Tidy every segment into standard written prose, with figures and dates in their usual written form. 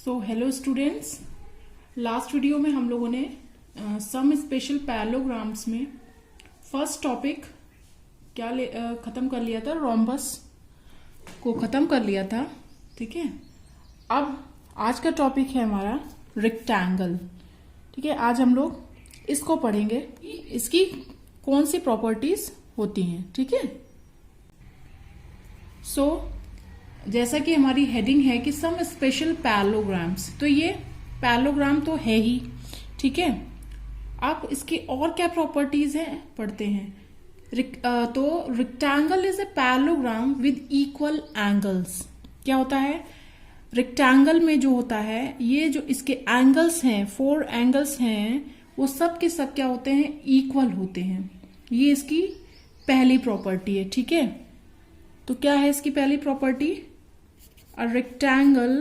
So hello students, last video में हम लोगों ने सम स्पेशल पैरेललोग्राम्स में फर्स्ट टॉपिक खत्म कर लिया था। रोम्बस को खत्म कर लिया था। ठीक है, अब आज का टॉपिक है हमारा रेक्टेंगल। ठीक है, आज हम लोग इसको पढ़ेंगे, इसकी कौन सी प्रॉपर्टीज होती हैं। ठीक है, सो जैसा कि हमारी हेडिंग है कि सम स्पेशल पैरेललोग्राम्स, तो ये पैरेललोग्राम तो है ही। ठीक है, अब इसकी और क्या प्रॉपर्टीज है पढ़ते हैं। तो rectangle is a parallelogram with equal angles. क्या होता है रेक्टेंगल में जो होता है, ये जो इसके एंगल्स हैं, 4 एंगल्स हैं, वो सब के सब क्या होते हैं, इक्वल होते हैं। ये इसकी पहली प्रॉपर्टी है। ठीक है, तो क्या है इसकी पहली property? A rectangle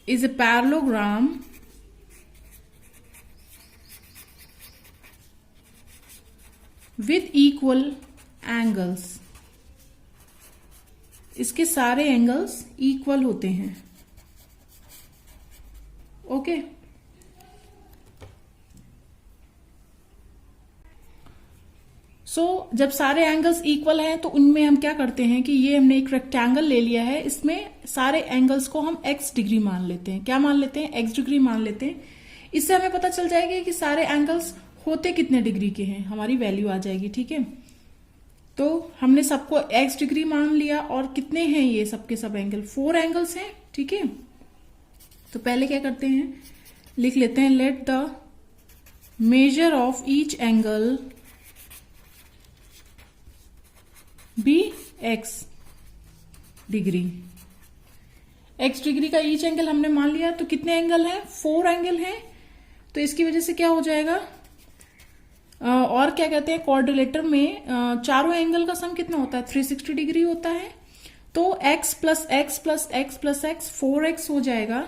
is a parallelogram with equal angles. इसके सारे एंगल्स इक्वल होते हैं। ओके, जब सारे एंगल्स इक्वल हैं तो उनमें हम क्या करते हैं कि ये हमने एक रेक्टेंगल ले लिया है, इसमें सारे एंगल्स को हम x डिग्री मान लेते हैं। क्या मान लेते हैं? x डिग्री मान लेते हैं। इससे हमें पता चल जाएगा कि सारे एंगल्स होते कितने डिग्री के हैं, हमारी वैल्यू आ जाएगी। ठीक है, तो हमने सबको x डिग्री मान लिया और कितने हैं ये सबके सब एंगल? 4 एंगल्स हैं। ठीक है, तो पहले क्या करते हैं, लिख लेते हैं let the measure of each angle be x degree. x degree का ईच एंगल हमने मान लिया, तो कितने एंगल हैं? 4 एंगल हैं। तो इसकी वजह से क्या हो जाएगा, और क्या कहते हैं, क्वाड्रिलेटर में चारों एंगल का सम कितना होता है? 360 डिग्री होता है। तो x plus x plus x plus x 4x हो जाएगा,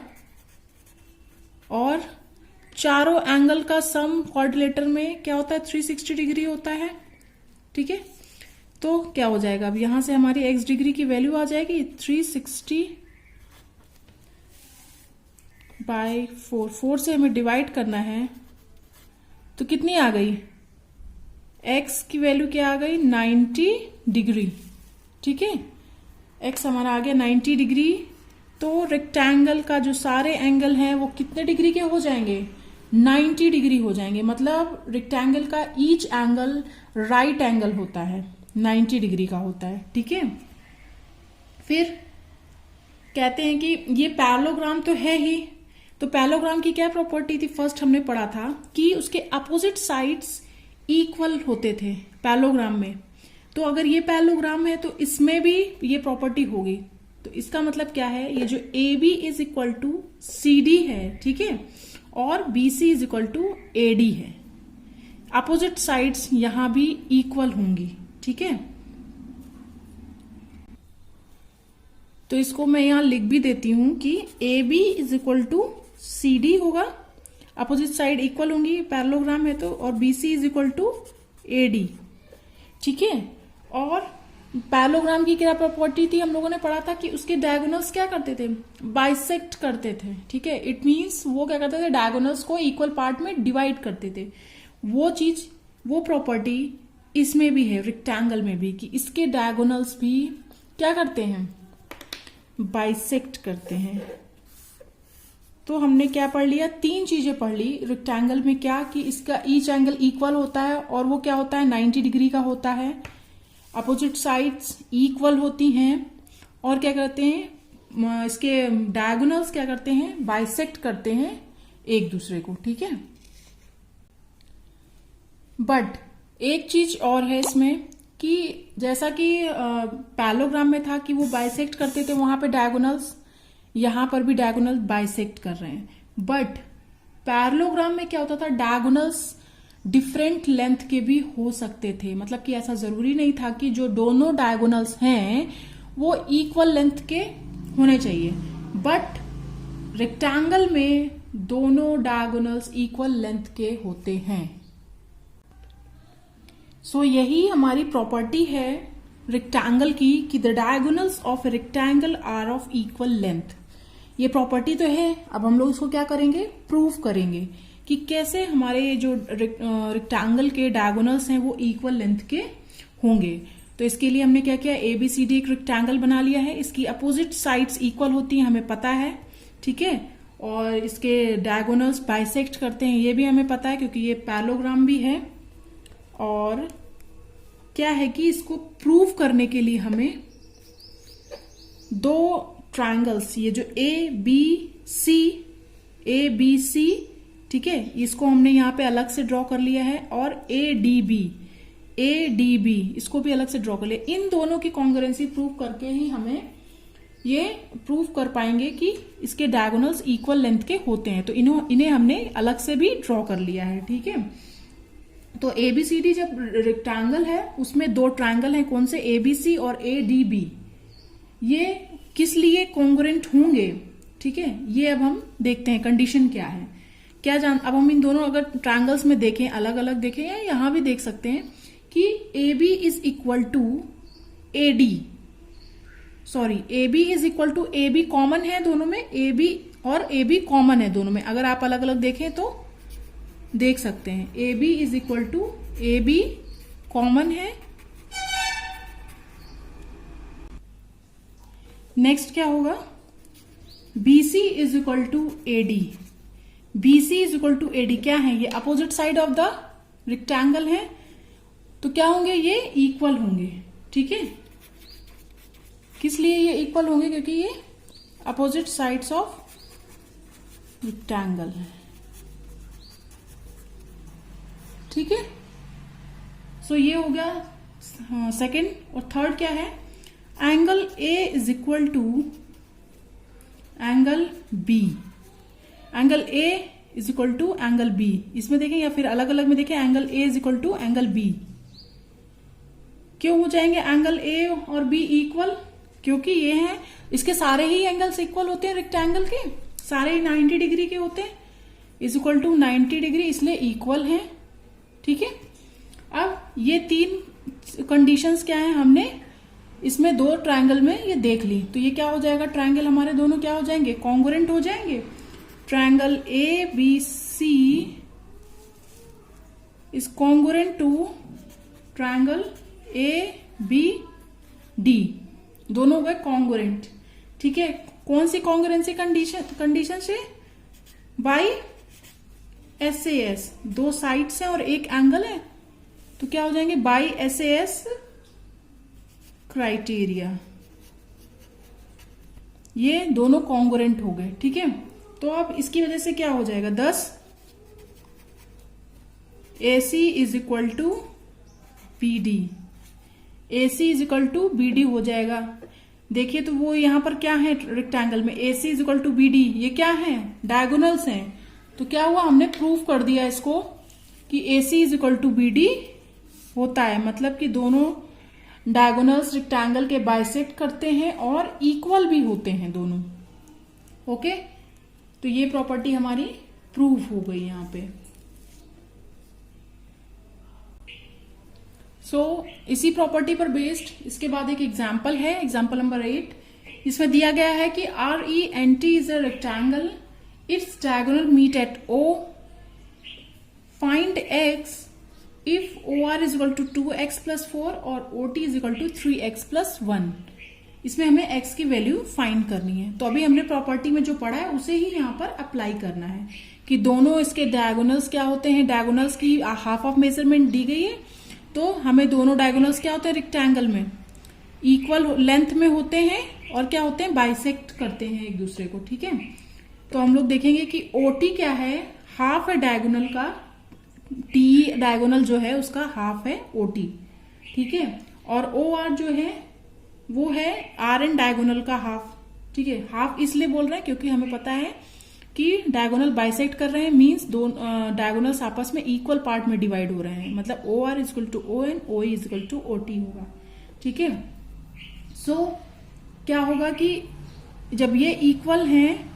और चारों एंगल का सम क्वाड्रिलेटर में क्या होता है? 360 डिग्री होता है। ठीक है, तो क्या हो जाएगा, अब यहां से हमारी x डिग्री की वैल्यू आ जाएगी 360 बाय 4 से हमें डिवाइड करना है, तो कितनी आ गई? x की वैल्यू क्या आ गई? 90 डिग्री। ठीक है, x हमारा आ गया 90 डिग्री। तो रेक्टेंगल का जो सारे एंगल हैं वो कितने डिग्री के हो जाएंगे? 90 डिग्री हो जाएंगे। मतलब रेक्टेंगल का ईच एंगल राइट एंगल होता है, 90 डिग्री का होता है। ठीक है, फिर कहते हैं कि ये पैरेललोग्राम तो है ही, तो पैरेललोग्राम की क्या प्रॉपर्टी थी? फर्स्ट हमने पढ़ा था कि उसके अपोजिट साइड्स इक्वल होते थे पैरेललोग्राम में। तो अगर ये पैरेललोग्राम है तो इसमें भी ये प्रॉपर्टी होगी। तो इसका मतलब क्या है, ये जो AB is equal to CD है, ठीक है, और BC is equal to AD है, अपोजिट साइड्स यहां भी इक्वल होंगी। ठीक है, तो इसको मैं यहां लिख भी देती हूं कि AB is equal to CD होगा, अपोजिट साइड इक्वल होंगी, पैरेललोग्राम है तो, और BC is equal to AD। ठीक है, और पैरेललोग्राम की क्या प्रॉपर्टी थी? हम लोगों ने पढ़ा था कि उसके डायगोनल्स क्या करते थे? बाइसेक्ट करते थे। ठीक है, इट मींस वो क्या करते थे? डायगोनल्स को इक्वल पार्ट में डिवाइड करते थे। वो चीज, वो प्रॉपर्टी इसमें भी है, रेक्टेंगल में भी, कि इसके डायगोनल्स भी क्या करते हैं? बाइसेक्ट करते हैं। तो हमने क्या पढ़ लिया? 3 चीजें पढ़ ली रेक्टेंगल में। क्या कि इसका ईच एंगल इक्वल होता है, और वो क्या होता है? 90 डिग्री का होता है, अपोजिट साइड्स इक्वल होती हैं, और क्या करते हैं, इसके डायगोनल्स क्या करते हैं? बाइसेक्ट करते हैं एक दूसरे को। ठीक है, बट एक चीज और है इसमें कि जैसा कि पैरेललोग्राम में था कि वो बाइसेक्ट करते थे वहां पे डायगोनल्स, यहां पर भी डायगोनल बाइसेक्ट कर रहे हैं। बट पैरेललोग्राम में क्या होता था? डायगोनल्स डिफरेंट लेंथ के भी हो सकते थे। मतलब कि ऐसा जरूरी नहीं था कि जो दोनों डायगोनल्स हैं वो इक्वल लेंथ के होने चाहिए, बट रेक्टेंगल में दोनों डायगोनल्स इक्वल लेंथ के होते हैं। सो यही हमारी प्रॉपर्टी है रेक्टेंगल की कि the diagonals of a rectangle are of equal length. ये प्रॉपर्टी तो है, अब हम लोग इसको क्या करेंगे, प्रूव करेंगे कि कैसे हमारे जो रेक्टेंगल के डायगोनल्स हैं वो इक्वल लेंथ के होंगे। तो इसके लिए हमने क्या किया, ABCD एक रेक्टेंगल बना लिया है, इसकी अपोजिट साइड्स इक्वल होती हैं हमें पता है, ठीक है, और इसके डायगोनल्स बाइसेक्ट करते हैं ये भी हमें पता है क्योंकि ये पैरेललोग्राम भी है। और क्या है कि इसको प्रूव करने के लिए हमें दो ट्रायंगल्स, ये जो ABC, ठीक है, इसको हमने यहां पे अलग से ड्रॉ कर लिया है, और ADB इसको भी अलग से ड्रॉ कर लिया। इन दोनों की कॉन्ग्रुएंसी प्रूव करके ही हमें ये प्रूव कर पाएंगे कि इसके डायगोनल्स इक्वल लेंथ के होते हैं। तो इन्हें हमने अलग से भी ड्रॉ कर लिया है, ठीक है। तो ABCD जब रेक्टेंगल है उसमें दो ट्रायंगल हैं, कौन से, ABC और ADB, ये किस लिए कॉन्ग्रुएंट होंगे, ठीक है, ये अब हम देखते हैं कंडीशन क्या है। अब हम इन दोनों अगर ट्रायंगल्स में देखें, अलग अलग देखें या यहां भी देख सकते हैं कि AB is equal to AD, AB is equal to AB common है दोनों में, AB और AB कॉमन है दोनों में, अगर आप अलग अलग देखें तो देख सकते हैं AB is equal to AB common है। नेक्स्ट क्या होगा, BC is equal to AD, BC is equal to AD क्या है, ये opposite side of the rectangle है, तो क्या होंगे, ये इक्वल होंगे, ठीक है। किस लिए ये इक्वल होंगे, क्योंकि ये अपोजिट साइड्स ऑफ रेक्टेंगल है, ठीक है। सो ये हो गया सेकंड। और थर्ड क्या है, angle A is equal to angle B, angle A is equal to angle B, इसमें देखें या फिर अलग अलग में देखें, angle A is equal to angle B। क्यों हो जाएंगे एंगल A और B इक्वल, क्योंकि ये है, इसके सारे ही एंगल्स इक्वल होते हैं, रेक्टेंगल के सारे ही 90 डिग्री के होते हैं, इज इक्वल टू 90 डिग्री, इसलिए इक्वल है, ठीक है। अब ये तीन कंडीशंस क्या है, हमने इसमें दो ट्रायंगल में ये देख ली, तो ये क्या हो जाएगा, ट्रायंगल हमारे दोनों क्या हो जाएंगे, कॉन्ग्रुएंट हो जाएंगे। Triangle ABC is congruent to triangle ABD, दोनों हो गए कॉन्ग्रुएंट, ठीक है। कौन सी कॉन्ग्रुएंसी कंडीशन से, बाई SAS, दो साइड्स हैं और एक एंगल है, तो क्या हो जाएंगे, बाई SAS क्राइटेरिया, ये दोनों कॉन्ग्रुएंट हो गए, ठीक है। तो अब इसकी वजह से क्या हो जाएगा, 10 AC is equal to BD, AC is equal to BD हो जाएगा। देखिए तो वो यहां पर क्या है, रेक्टेंगल में AC is equal to BD, ये क्या है, डायगोनल्स हैं, तो क्या हुआ, हमने प्रूव कर दिया इसको कि AC is equal to BD होता है, मतलब कि दोनों डायगोनल्स रेक्टेंगल के बाइसेक्ट करते हैं और इक्वल भी होते हैं दोनों, ओके। तो ये प्रॉपर्टी हमारी प्रूव हो गई यहां पे। इसी प्रॉपर्टी पर बेस्ड इसके बाद एक एग्जाम्पल है, एग्जाम्पल नंबर 8। इसमें दिया गया है कि RENT is a rectangle, its diagonal meet at O, find X if OR is equal to 2x plus 4 और OT is equal to 3x plus 1। इसमें हमें x की वैल्यू फाइंड करनी है। तो अभी हमने प्रॉपर्टी में जो पढ़ा है उसे ही यहाँ पर अप्लाई करना है कि दोनों इसके डायगोनल्स क्या होते हैं, डायगोनल्स की हाफ ऑफ मेजरमेंट दी गई है, तो हमें दोनों डायगोनल्स क्या होते हैं, रेक्टेंगल में इक्वल लेंथ में होते हैं और क्या होते हैं, बाइसेक्ट करते हैं एक दूसरे को, ठीक है। तो हम लोग देखेंगे कि OT क्या है, हाफ है डायगोनल का, T डायगोनल जो है उसका हाफ है OT, ठीक है। और OR जो है वो है RN डायगोनल का हाफ, ठीक है। हाफ इसलिए बोल रहे हैं क्योंकि हमें पता है कि डायगोनल बाइसेक्ट कर रहे हैं, मींस दो डायगोनल्स आपस में इक्वल पार्ट में डिवाइड हो रहे हैं, मतलब OR is equal to ON, OE is equal to OT होगा, ठीक है। सो क्या होगा कि जब ये इक्वल हैं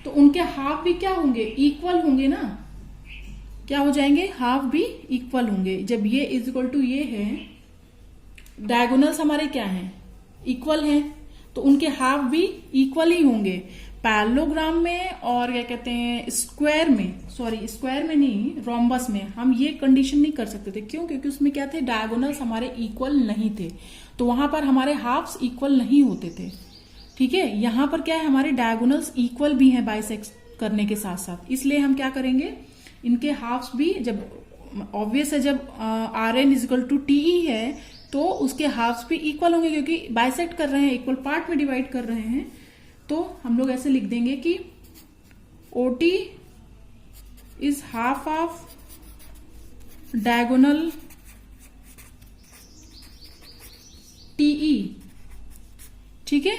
तो उनके हाफ भी क्या होंगे, इक्वल होंगे ना, क्या हो जाएंगे, हाफ भी इक्वल होंगे। जब ये इज इक्वल टू ये है, डायगोनल्स हमारे क्या हैं, इक्वल हैं, तो उनके हाफ भी इक्वल ही होंगे। पैरेललोग्राम में और क्या कहते हैं स्क्वायर में, सॉरी स्क्वायर में नहीं, रोम्बस में हम ये कंडीशन नहीं कर सकते थे। क्यों? क्योंकि उसमें क्या थे, डायगोनल्स हमारे इक्वल नहीं थे, तो वहां पर हमारे हाफ्स इक्वल नहीं होते थे। ठीक है, यहां पर क्या है, हमारे डायगोनल्स इक्वल भी हैं बाइसेक्ट करने के साथ साथ, इसलिए हम क्या करेंगे, इनके हाफ्स भी, जब ऑब्वियस है जब R N is equal to TE है तो उसके हाफ्स भी इक्वल होंगे, क्योंकि बाइसेक्ट कर रहे हैं, इक्वल पार्ट में डिवाइड कर रहे हैं। तो हम लोग ऐसे लिख देंगे कि OT is half of diagonal TE। ठीक है,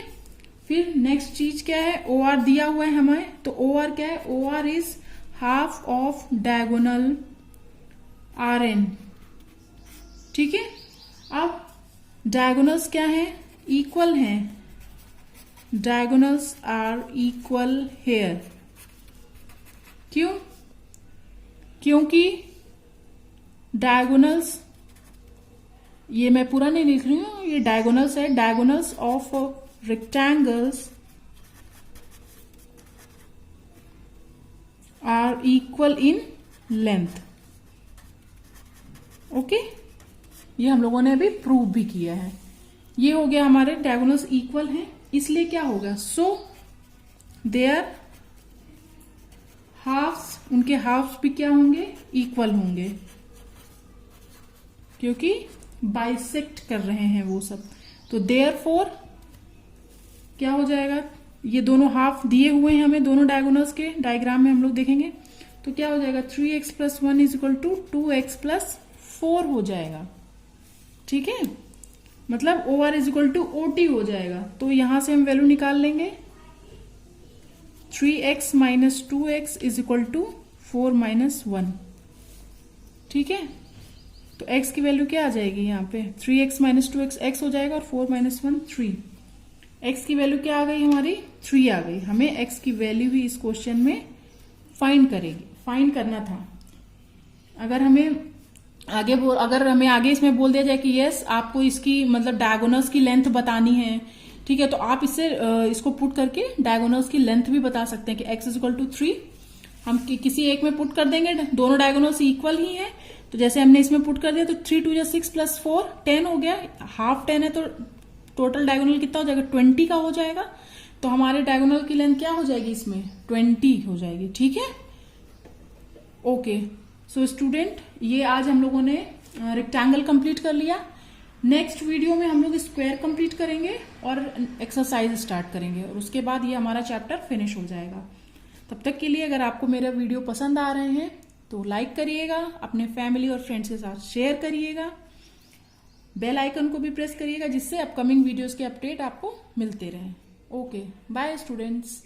फिर नेक्स्ट चीज क्या है, OR दिया हुआ है हमें, तो OR क्या है, OR is half of diagonal RN। ठीक है, अब डायगोनल्स क्या है, इक्वल हैं, डायगोनल्स आर इक्वल हेयर। क्यों? क्योंकि डायगोनल्स, ये मैं पूरा नहीं लिख रही हूं, ये डायगोनल्स है, diagonals of rectangles are equal in length. Okay, ये हम लोगों ने अभी प्रूव भी किया है। ये हो गया, हमारे डायगोनल्स इक्वल हैं, इसलिए क्या होगा, सो देयर हाफ्स, उनके हाफ्स भी क्या होंगे, इक्वल होंगे, क्योंकि बाइसेक्ट कर रहे हैं वो सब। तो देयरफॉर क्या हो जाएगा, ये दोनों हाफ दिए हुए हैं हमें दोनों डायगोनल्स के, डायग्राम में हम लोग देखेंगे, तो क्या हो जाएगा, 3x plus 1 is equal to 2x plus 4 हो जाएगा। ठीक है, मतलब OR is equal to OT हो जाएगा। तो यहां से हम वैल्यू निकाल लेंगे, 3x minus 2x is equal to 4 minus 1। ठीक है, तो x की वैल्यू क्या आ जाएगी, यहाँ पे 3x माइनस 2x x हो जाएगा, और 4 माइनस 1 3। x की वैल्यू क्या आ गई हमारी, 3 आ गई। हमें x की वैल्यू ही इस क्वेश्चन में फाइंड करना था। अगर हमें आगे इसमें बोल दिया जाए कि यस आपको इसकी मतलब डायगोनल्स की लेंथ बतानी है, ठीक है, तो आप इसको पुट करके डायगोनल्स की लेंथ भी बता सकते हैं कि x इज इक्वल टू 3 हम किसी एक में पुट कर देंगे, दोनों डायगोनल्स इक्वल ही है, तो जैसे हमने इसमें पुट कर दिया तो 3 2 6 प्लस 4 10 हो गया, हाफ 10 है तो टोटल डायगोनल कितना हो जाएगा, 20 का हो जाएगा। तो हमारे डायगोनल की लेंथ क्या हो जाएगी, इसमें 20 हो जाएगी। ठीक है, ओके। सो स्टूडेंट, ये आज हम लोगों ने रेक्टेंगल कंप्लीट कर लिया। नेक्स्ट वीडियो में हम लोग स्क्वायर कंप्लीट करेंगे और एक्सरसाइज स्टार्ट करेंगे, और उसके बाद ये हमारा चैप्टर फिनिश हो जाएगा। तब तक के लिए अगर आपको मेरा वीडियो पसंद आ रहे हैं तो लाइक करिएगा, अपने फैमिली और फ्रेंड्स के साथ शेयर करिएगा, बेल आइकन को भी प्रेस करिएगा, जिससे अपकमिंग वीडियोस के अपडेट आपको मिलते रहें। Okay, bye students.